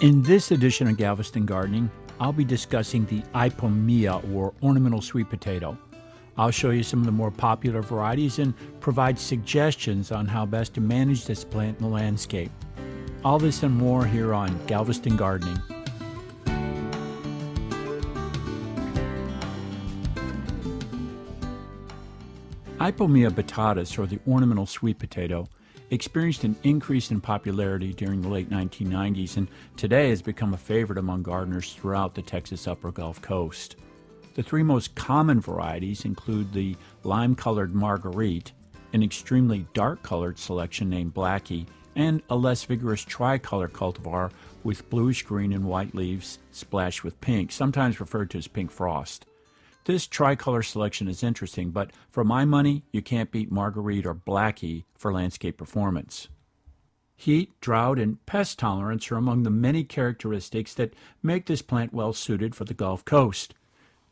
In this edition of Galveston Gardening, I'll be discussing the Ipomea, or Ornamental Sweet Potato. I'll show you some of the more popular varieties and provide suggestions on how best to manage this plant in the landscape. All this and more here on Galveston Gardening. Ipomea batatas, or the ornamental sweet potato, experienced an increase in popularity during the late 1990s and today has become a favorite among gardeners throughout the Texas Upper Gulf Coast. The three most common varieties include the lime-colored Marguerite, an extremely dark-colored selection named Blackie, and a less vigorous tricolor cultivar with bluish-green and white leaves splashed with pink, sometimes referred to as pink frost. This tricolor selection is interesting, but for my money, you can't beat Marguerite or Blackie for landscape performance. Heat, drought, and pest tolerance are among the many characteristics that make this plant well suited for the Gulf Coast.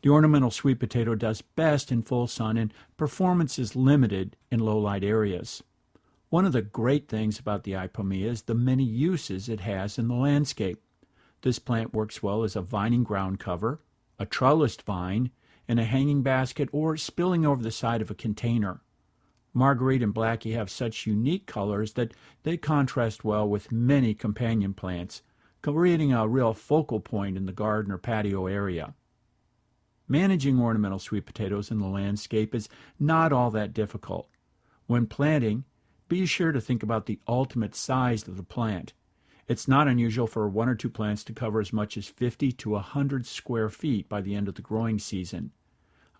The ornamental sweet potato does best in full sun, and performance is limited in low-light areas. One of the great things about the Ipomea is the many uses it has in the landscape. This plant works well as a vining ground cover, a trellised vine, in a hanging basket, or spilling over the side of a container. Marguerite and Blackie have such unique colors that they contrast well with many companion plants, creating a real focal point in the garden or patio area. Managing ornamental sweet potatoes in the landscape is not all that difficult. When planting, be sure to think about the ultimate size of the plant. It's not unusual for one or two plants to cover as much as 50 to 100 square feet by the end of the growing season.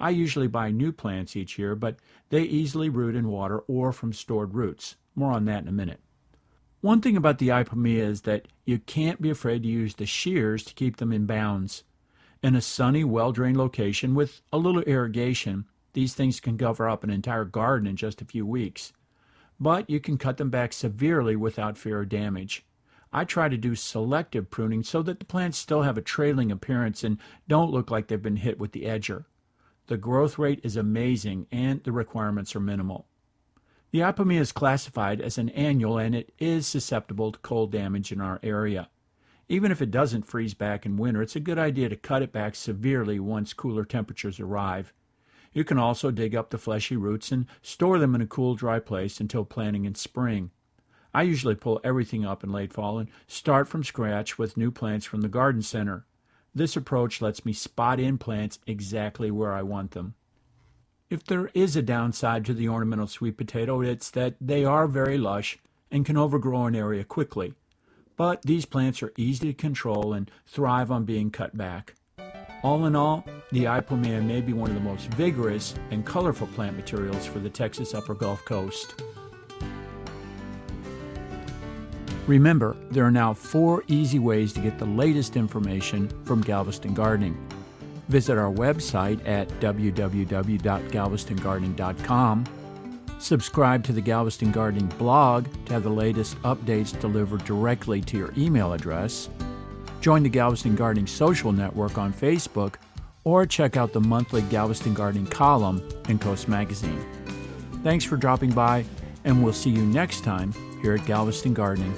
I usually buy new plants each year, but they easily root in water or from stored roots. More on that in a minute. One thing about the Ipomea is that you can't be afraid to use the shears to keep them in bounds. In a sunny, well-drained location with a little irrigation, these things can cover up an entire garden in just a few weeks. But you can cut them back severely without fear of damage. I try to do selective pruning so that the plants still have a trailing appearance and don't look like they've been hit with the edger. The growth rate is amazing and the requirements are minimal. The Ipomea is classified as an annual and it is susceptible to cold damage in our area. Even if it doesn't freeze back in winter, it's a good idea to cut it back severely once cooler temperatures arrive. You can also dig up the fleshy roots and store them in a cool, dry place until planting in spring. I usually pull everything up in late fall and start from scratch with new plants from the garden center. This approach lets me spot in plants exactly where I want them. If there is a downside to the ornamental sweet potato, it's that they are very lush and can overgrow an area quickly. But these plants are easy to control and thrive on being cut back. All in all, the Ipomea may be one of the most vigorous and colorful plant materials for the Texas Upper Gulf Coast. Remember, there are now 4 easy ways to get the latest information from Galveston Gardening. Visit our website at www.galvestongardening.com. Subscribe to the Galveston Gardening blog to have the latest updates delivered directly to your email address. Join the Galveston Gardening social network on Facebook, or check out the monthly Galveston Gardening column in Coast Magazine. Thanks for dropping by, and we'll see you next time here at Galveston Gardening.